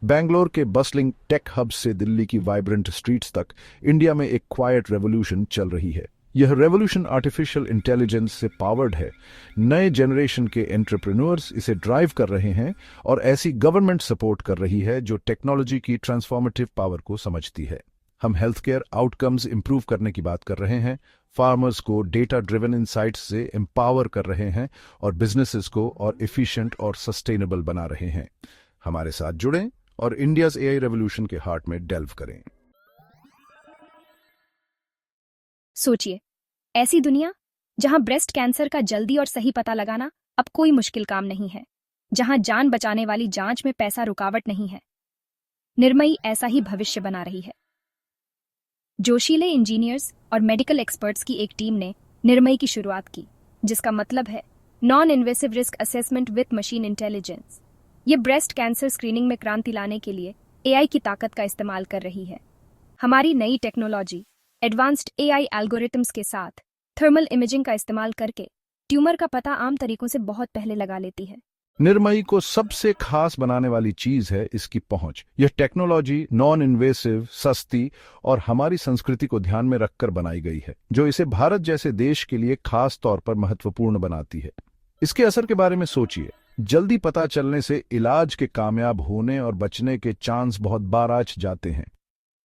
बैंगलोर के bustling tech hub से दिल्ली की वाइब्रेंट स्ट्रीट्स तक इंडिया में एक क्वाइट रेवोल्यूशन चल रही है। यह रेवोल्यूशन आर्टिफिशियल इंटेलिजेंस से पावर्ड है। नए जनरेशन के एंटरप्रेन्योर्स इसे ड्राइव कर रहे हैं और ऐसी गवर्नमेंट सपोर्ट कर रही है जो टेक्नोलॉजी की ट्रांसफॉर्मेटिव पावर को समझती है। हम हेल्थ केयर आउटकम्स इंप्रूव करने की बात कर रहे हैं, फार्मर्स को डेटा ड्रिवन इंसाइट्स से एम्पावर कर रहे हैं और बिजनेसेस को और एफिशिएंट और सस्टेनेबल बना रहे हैं। हमारे साथ जुड़ें और इंडियाज एआई रेवोल्यूशन के हार्ट में डेल्व करें। सोचिए, ऐसी दुनिया जहां ब्रेस्ट कैंसर का जल्दी और सही पता लगाना अब कोई मुश्किल काम नहीं है, जहां जान बचाने वाली जांच में पैसा रुकावट नहीं है। निर्मयी ऐसा ही भविष्य बना रही है। जोशीले इंजीनियर्स और मेडिकल एक्सपर्ट्स की एक टीम ने निर्मयी की शुरुआत की, जिसका मतलब है non invasive risk assessment with machine intelligence. ये ब्रेस्ट कैंसर स्क्रीनिंग में क्रांति लाने के लिए एआई की ताकत का इस्तेमाल कर रही है। हमारी नई टेक्नोलॉजी एडवांस्ड एआई एल्गोरिथम्स के साथ थर्मल इमेजिंग का इस्तेमाल करके ट्यूमर का पता आम तरीकों से बहुत पहले लगा लेती है। निर्मयी को सबसे खास बनाने वाली चीज है इसकी पहुंच। यह टेक्नोलॉजी नॉन इन्वेसिव, सस्ती और हमारी संस्कृति को ध्यान में रखकर बनाई गई है, जो इसे भारत जैसे देश के लिए खास तौर पर महत्वपूर्ण बनाती है। इसके असर के बारे में सोचिए। जल्दी पता चलने से इलाज के कामयाब होने और बचने के चांस बहुत बाराच जाते हैं।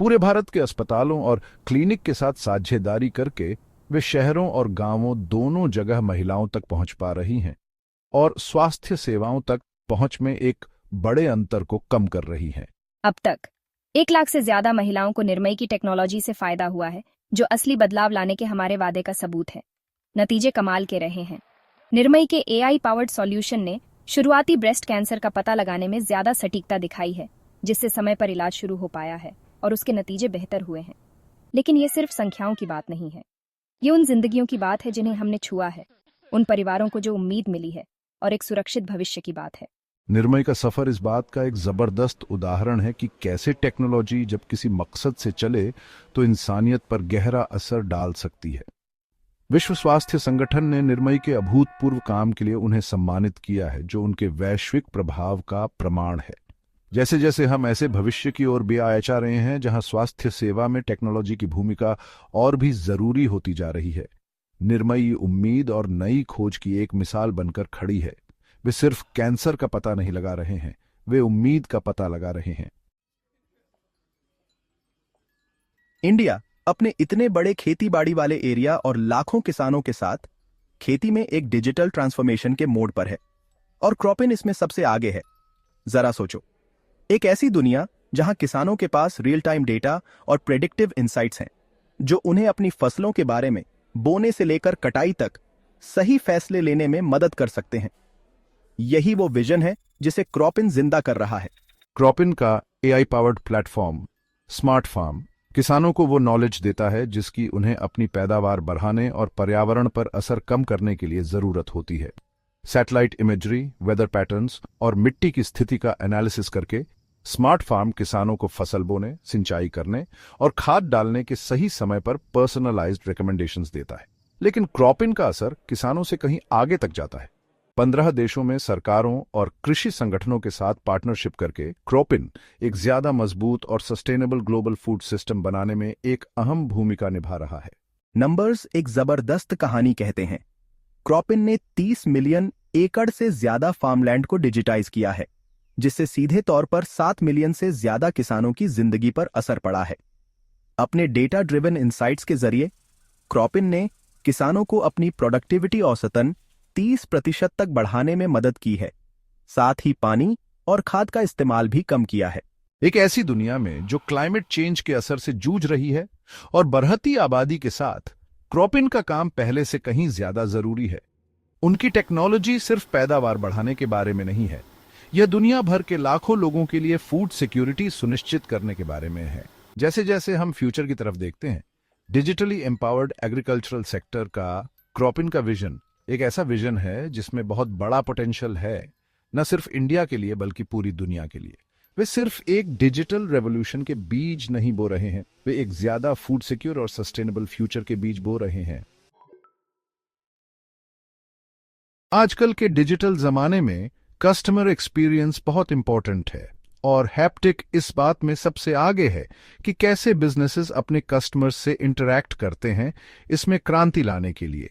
पूरे भारत के अस्पतालों और क्लिनिक के साथ साझेदारी करके वे शहरों और गांवों दोनों जगह महिलाओं तक पहुंच पा रही हैं और स्वास्थ्य सेवाओं तक पहुंच में एक बड़े अंतर को कम कर रही हैं। अब तक 1 लाख से ज्यादा महिलाओं को निर्मयी की टेक्नोलॉजी से फायदा हुआ है, जो असली बदलाव लाने के हमारे वादे का सबूत है। नतीजे कमाल के रहे हैं। निर्मयी के एआई पावर्ड सॉल्यूशन ने शुरुआती ब्रेस्ट कैंसर का पता लगाने में ज्यादा सटीकता दिखाई है, जिससे समय पर इलाज शुरू हो पाया है और उसके नतीजे बेहतर हुए हैं। लेकिन ये सिर्फ संख्याओं की बात नहीं है, ये उन जिंदगियों की बात है जिन्हें हमने छुआ है, उन परिवारों को जो उम्मीद मिली है और एक सुरक्षित भविष्य की बात है। निर्मयी का सफर इस बात का एक जबरदस्त उदाहरण है कि कैसे टेक्नोलॉजी जब किसी मकसद से चले तो इंसानियत पर गहरा असर डाल सकती है। विश्व स्वास्थ्य संगठन ने निर्मयी के अभूतपूर्व काम के लिए उन्हें सम्मानित किया है, जो उनके वैश्विक प्रभाव का प्रमाण है। जैसे जैसे हम ऐसे भविष्य की ओर जा रहे हैं जहां स्वास्थ्य सेवा में टेक्नोलॉजी की भूमिका और भी जरूरी होती जा रही है, निर्मयी उम्मीद और नई खोज की एक मिसाल बनकर खड़ी है। वे सिर्फ कैंसर का पता नहीं लगा रहे हैं, वे उम्मीद का पता लगा रहे हैं। इंडिया अपने इतने बड़े खेती बाड़ी वाले एरिया और लाखों किसानों के साथ खेती में एक डिजिटल ट्रांसफॉर्मेशन के मोड पर है, और क्रॉपिन इसमें सबसे आगे है। जरा सोचो, एक ऐसी दुनिया जहां किसानों के पास रियल टाइम डेटा और प्रेडिक्टिव इंसाइट्स हैं, जो उन्हें अपनी फसलों के बारे में बोने से लेकर कटाई तक सही फैसले लेने में मदद कर सकते हैं। यही वो विजन है जिसे क्रॉपिन जिंदा कर रहा है। क्रॉपिन का AI powered platform smart farm किसानों को वो नॉलेज देता है जिसकी उन्हें अपनी पैदावार बढ़ाने और पर्यावरण पर असर कम करने के लिए जरूरत होती है। सैटेलाइट इमेजरी, वेदर पैटर्न्स और मिट्टी की स्थिति का एनालिसिस करके स्मार्ट फार्म किसानों को फसल बोने, सिंचाई करने और खाद डालने के सही समय पर पर्सनलाइज्ड रिकमेंडेशंस देता है। लेकिन क्रॉपिन का असर किसानों से कहीं आगे तक जाता है। 15 देशों में सरकारों और कृषि संगठनों के साथ पार्टनरशिप करके क्रॉपिन एक ज्यादा मजबूत और सस्टेनेबल ग्लोबल फूड सिस्टम बनाने में एक अहम भूमिका निभा रहा है। नंबर्स एक जबरदस्त कहानी कहते हैं। क्रॉपिन ने 30 मिलियन एकड़ से ज्यादा फार्मलैंड को डिजिटाइज किया है, जिससे सीधे तौर पर 7 मिलियन से ज्यादा किसानों की जिंदगी पर असर पड़ा है। अपने डेटा ड्रिवन इंसाइट्स के जरिए क्रॉपिन ने किसानों को अपनी प्रोडक्टिविटी औसतन 30% तक बढ़ाने में मदद की है। साथ ही पानी और खाद का इस्तेमाल भी कम किया है। एक ऐसी दुनिया में जो क्लाइमेट चेंज के असर से जूझ रही है और बढ़ती आबादी के साथ क्रॉपिन का काम पहले से कहीं ज्यादा जरूरी है। उनकी टेक्नोलॉजी सिर्फ पैदावार बढ़ाने के बारे में नहीं है, यह दुनिया भर के लाखों लोगों के लिए फूड सिक्योरिटी सुनिश्चित करने के बारे में है। जैसे जैसे हम फ्यूचर की तरफ देखते हैं, डिजिटली एम्पावर्ड एग्रीकल्चरल सेक्टर का क्रॉपिन का विजन एक ऐसा विजन है जिसमें बहुत बड़ा पोटेंशियल है, न सिर्फ इंडिया के लिए बल्कि पूरी दुनिया के लिए। वे सिर्फ एक डिजिटल रेवोल्यूशन के बीज नहीं बो रहे हैं, वे एक ज्यादा फूड सिक्योर और सस्टेनेबल फ्यूचर के बीज बो रहे हैं। आजकल के डिजिटल जमाने में कस्टमर एक्सपीरियंस बहुत इंपॉर्टेंट है। और हैप्टिक इस बात में सबसे आगे है कि कैसे बिजनेसेस अपने कस्टमर्स से इंटरैक्ट करते हैं। इसमें क्रांति लाने के लिए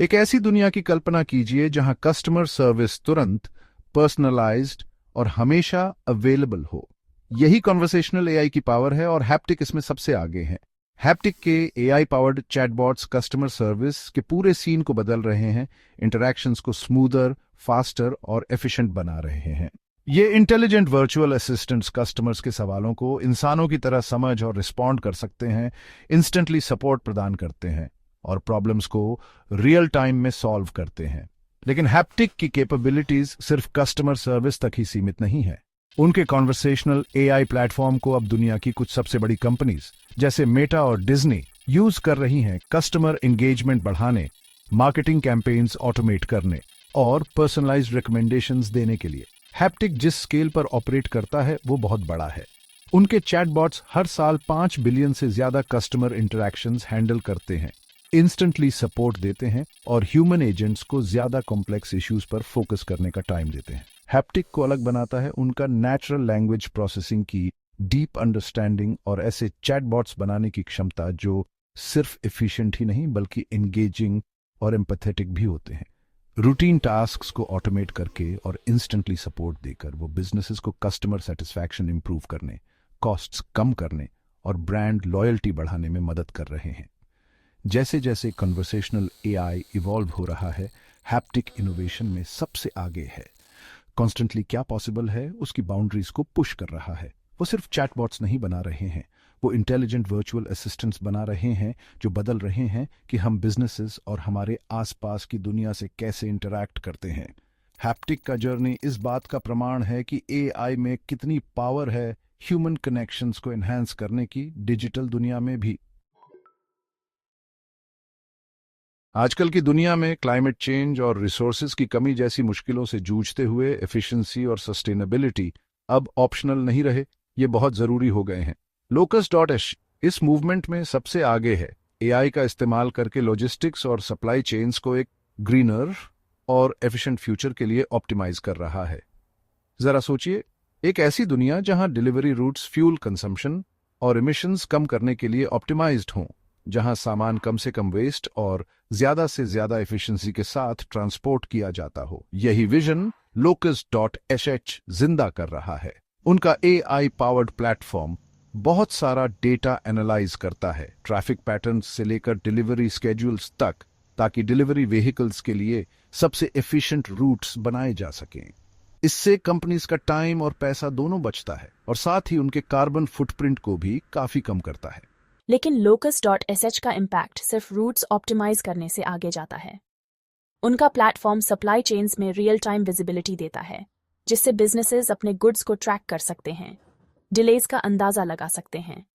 एक ऐसी दुनिया की कल्पना कीजिए जहां कस्टमर सर्विस तुरंत, पर्सनलाइज्ड और हमेशा अवेलेबल हो। यही कॉन्वर्सेशनल एआई की पावर है और हैप्टिक इसमें सबसे आगे है। हैप्टिक के AI powered chatbots customer service के पूरे सीन को बदल रहे हैं, इंटरैक्शंस को स्मूदर, फास्टर और एफिशिएंट बना रहे हैं। ये इंटेलिजेंट वर्चुअल असिस्टेंट्स कस्टमर्स के सवालों को इंसानों की तरह समझ और रिस्पॉन्ड कर सकते हैं, इंस्टेंटली सपोर्ट प्रदान करते हैं और प्रॉब्लम्स को रियल टाइम में सॉल्व करते हैं। लेकिन हैप्टिक की कैपेबिलिटीज सिर्फ कस्टमर सर्विस तक ही सीमित नहीं है। उनके कॉन्वर्सेशनल एआई प्लेटफॉर्म को अब दुनिया की कुछ सबसे बड़ी कंपनीज जैसे मेटा और डिज्नी यूज कर रही हैं, कस्टमर एंगेजमेंट बढ़ाने, मार्केटिंग कैंपेन्स ऑटोमेट करने और पर्सनलाइज्ड रिकमेंडेशंस देने के लिए। हैप्टिक जिस स्केल पर ऑपरेट करता है वो बहुत बड़ा है। उनके चैटबॉट्स हर साल 5 बिलियन से ज्यादा कस्टमर इंटरैक्शंस हैंडल करते हैं, इंस्टेंटली सपोर्ट देते हैं और ह्यूमन एजेंट्स को ज्यादा कॉम्प्लेक्स इश्यूज पर फोकस करने का टाइम देते हैं। हैप्टिक को अलग बनाता है उनका नेचुरल लैंग्वेज प्रोसेसिंग की डीप अंडरस्टैंडिंग और ऐसे चैटबॉट्स बनाने की क्षमता जो सिर्फ एफिशिएंट ही नहीं बल्कि एंगेजिंग और एम्पैथेटिक भी होते हैं। रूटीन टास्क्स को ऑटोमेट करके और इंस्टेंटली सपोर्ट देकर वो बिजनेसेस को कस्टमर सेटिस्फैक्शन इंप्रूव करने, कॉस्ट्स कम करने और ब्रांड लॉयल्टी बढ़ाने में मदद कर रहे हैं। जैसे जैसे कन्वर्सेशनल एआई इवॉल्व हो रहा है, हैप्टिक इनोवेशन में सबसे आगे है। कॉन्स्टेंटली क्या पॉसिबल है उसकी बाउंड्रीज को पुश कर रहा है। वो सिर्फ चैटबॉट्स नहीं बना रहे हैं, वो इंटेलिजेंट वर्चुअल असिस्टेंट्स बना रहे हैं जो बदल रहे हैं कि हम बिजनेसेस और हमारे आसपास की दुनिया से कैसे इंटरैक्ट करते हैं। हैप्टिक का जर्नी इस बात का प्रमाण है कि एआई में कितनी पावर है ह्यूमन कनेक्शंस को एनहांस करने की डिजिटल दुनिया में भी। आजकल की दुनिया में क्लाइमेट चेंज और रिसोर्सेज की कमी जैसी मुश्किलों से जूझते हुए एफिशिएंसी और सस्टेनेबिलिटी अब ऑप्शनल नहीं रहे, ये बहुत जरूरी हो गए हैं। Locus.h इस मूवमेंट में सबसे आगे है। एआई का इस्तेमाल करके लॉजिस्टिक्स और सप्लाई चेन्स को एक ग्रीनर और एफिशिएंट फ्यूचर के लिए ऑप्टिमाइज कर रहा है। जरा सोचिए, एक ऐसी दुनिया जहां डिलीवरी रूट्स फ्यूल कंजम्पशन और इमिशंस कम करने के लिए ऑप्टिमाइज्ड हों, जहां सामान कम से कम वेस्ट और ज्यादा से ज्यादा एफिशिएंसी के साथ ट्रांसपोर्ट किया जाता हो। यही विजन Locus.sh जिंदा कर रहा है। उनका एआई पावर्ड प्लेटफॉर्म बहुत सारा डेटा एनालाइज करता है, ट्रैफिक पैटर्न्स से लेकर डिलीवरी स्केड्यूल्स तक, ताकि डिलीवरी व्हीकल्स के लिए सबसे एफिशिएंट रूट्स बनाए जा सकें। इससे कंपनीज का टाइम और पैसा दोनों बचता है और साथ ही उनके कार्बन फुटप्रिंट को भी काफी कम करता है। लेकिन Locus.sh का इम्पैक्ट सिर्फ रूट्स ऑप्टिमाइज करने से आगे जाता है। उनका प्लेटफॉर्म सप्लाई चेन्स में रियल टाइम विजिबिलिटी देता है, जिससे बिजनेसेस अपने गुड्स को ट्रैक कर सकते हैं, डिलेज का अंदाजा लगा सकते हैं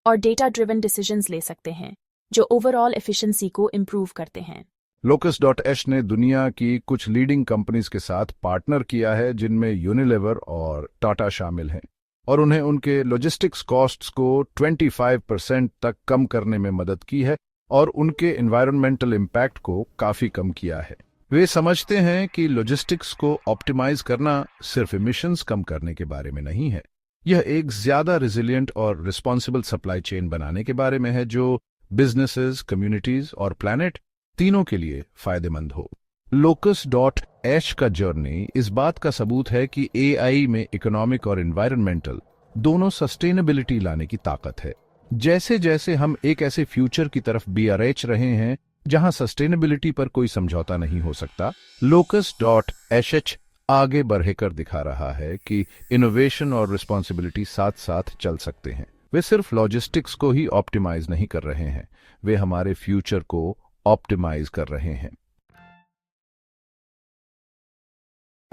और डेटा ड्रिवन डिसीजंस ले सकते हैं जो ओवरऑल एफिशिएंसी को इम्प्रूव करते हैं। Locus.h ने दुनिया की कुछ लीडिंग कंपनीज के साथ पार्टनर किया है, जिनमें यूनिलीवर और टाटा शामिल हैं, और उन्हें उनके लॉजिस्टिक्स कॉस्ट्स को 25% तक कम करने में मदद की है और उनके एनवायरमेंटल इम्पैक्ट को काफी कम किया है। वे समझते हैं कि लॉजिस्टिक्स को ऑप्टिमाइज करना सिर्फ इमिशंस कम करने के बारे में नहीं है, यह एक ज्यादा रिजिलियंट और रिस्पॉन्सिबल सप्लाई चेन बनाने के बारे में है जो बिजनेसेस, कम्युनिटीज और प्लैनेट तीनों के लिए फायदेमंद हो। Locus.h का जर्नी इस बात का सबूत है कि एआई में इकोनॉमिक और एनवायरमेंटल दोनों सस्टेनेबिलिटी लाने की ताकत है। जैसे जैसे हम एक ऐसे फ्यूचर की तरफ BRH रहे हैं जहां सस्टेनेबिलिटी पर कोई समझौता नहीं हो सकता, Locus.sh आगे बढ़कर दिखा रहा है कि इनोवेशन और रिस्पॉन्सिबिलिटी साथ साथ चल सकते हैं। वे सिर्फ लॉजिस्टिक्स को ही ऑप्टिमाइज नहीं कर रहे हैं, वे हमारे फ्यूचर को ऑप्टिमाइज कर रहे हैं।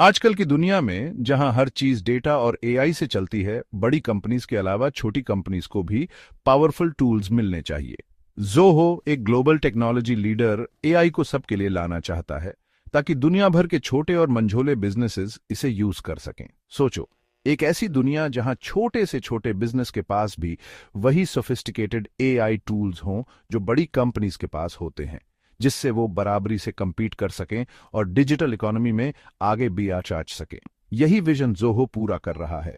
आजकल की दुनिया में जहां हर चीज डेटा और एआई से चलती है, बड़ी कंपनीज के अलावा छोटी कंपनीज को भी पावरफुल टूल्स मिलने चाहिए। ज़ोहो एक ग्लोबल टेक्नोलॉजी लीडर एआई को सबके लिए लाना चाहता है ताकि दुनिया भर के छोटे और मंझोले बिजनेसेस इसे यूज कर सकें। सोचो, एक ऐसी दुनिया जहां छोटे से छोटे बिजनेस के पास भी वही सोफिस्टिकेटेड एआई टूल्स हों जो बड़ी कंपनीज के पास होते हैं, जिससे वो बराबरी से compete कर सकें और डिजिटल इकोनॉमी में आगे भी चाच सकें। यही विजन ज़ोहो पूरा कर रहा है।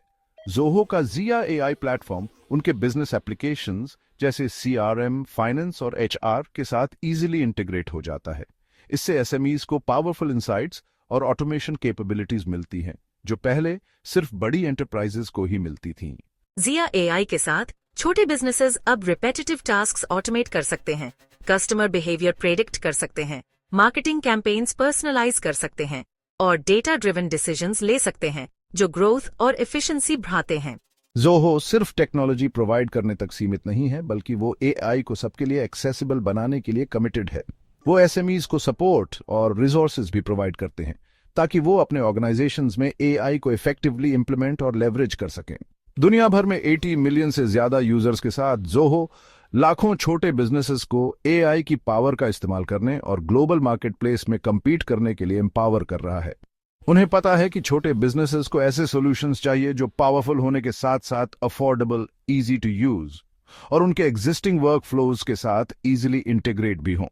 जोहो का जिया एआई प्लेटफॉर्म उनके बिजनेस एप्लीकेशंस जैसे सीआरएम, फाइनेंस और एचआर के साथ इजीली इंटीग्रेट हो जाता है। इससे एसएमईज को पावरफुल इंसाइट्स और ऑटोमेशन कैपेबिलिटीज मिलती हैं, जो पहले सिर्फ बड़ी एंटरप्राइजेस को ही मिलती थीं। जिया एआई के साथ छोटे बिजनेसेस अब रिपेटिटिव टास्क्स ऑटोमेट कर सकते हैं, कस्टमर बिहेवियर प्रेडिक्ट कर सकते हैं, मार्केटिंग कैंपेन्स पर्सनलाइज कर सकते हैं और डेटा ड्रिवन डिसीजंस ले सकते हैं, जो ग्रोथ और एफिशिएंसी बढ़ाते हैं। जोहो सिर्फ टेक्नोलॉजी प्रोवाइड करने तक सीमित नहीं है, बल्कि वो एआई को सबके लिए एक्सेसिबल बनाने के लिए कमिटेड है। वो एसएमईज को सपोर्ट और रिसोर्सेज भी प्रोवाइड करते हैं, ताकि वो अपने ऑर्गेनाइजेशंस में एआई को इफेक्टिवली इंप्लीमेंट और लेवरेज कर सकें। दुनिया भर में 80 मिलियन से ज्यादा यूजर्स के साथ जोहो लाखों छोटे बिजनेसेस को एआई की पावर का इस्तेमाल करने और ग्लोबल मार्केटप्लेस में compete करने के लिए एम्पावर कर रहा है। उन्हें पता है कि छोटे बिजनेसेस को ऐसे सॉल्यूशंस चाहिए जो पावरफुल होने के साथ साथ अफोर्डेबल, इजी टू यूज और उनके एग्जिस्टिंग वर्क फ्लोज के साथ इजीली इंटीग्रेट भी हों।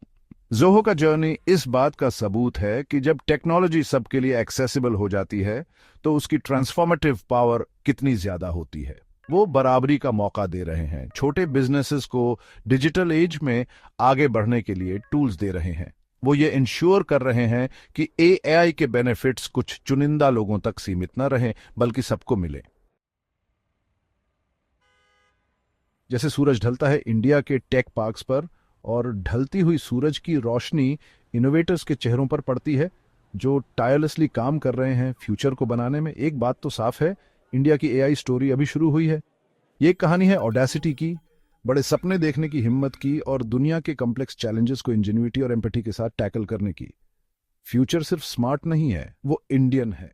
जोहो का जर्नी इस बात का सबूत है कि जब टेक्नोलॉजी सबके लिए एक्सेसिबल हो जाती है तो उसकी ट्रांसफॉर्मेटिव पावर कितनी ज्यादा होती है। वो बराबरी का मौका दे रहे हैं, छोटे बिजनेसेस को डिजिटल एज में आगे बढ़ने के लिए टूल्स दे रहे हैं। वो ये इंश्योर कर रहे हैं कि एआई के बेनिफिट्स कुछ चुनिंदा लोगों तक सीमित न रहें, बल्कि सबको मिले। जैसे सूरज ढलता है इंडिया के टेक पार्क्स पर और ढलती हुई सूरज की रोशनी इनोवेटर्स के चेहरों पर पड़ती है, जो टायरलेसली काम कर रहे हैं फ्यूचर को बनाने में। एक बात तो साफ है, इंडिया की एआई स्टोरी अभी शुरू हुई है। ये कहानी है ऑडेसिटी की, बड़े सपने देखने की हिम्मत की और दुनिया के कॉम्प्लेक्स चैलेंजेस को इंजेन्युइटी और एम्पैथी के साथ टैकल करने की। फ्यूचर सिर्फ स्मार्ट नहीं है, वो इंडियन है।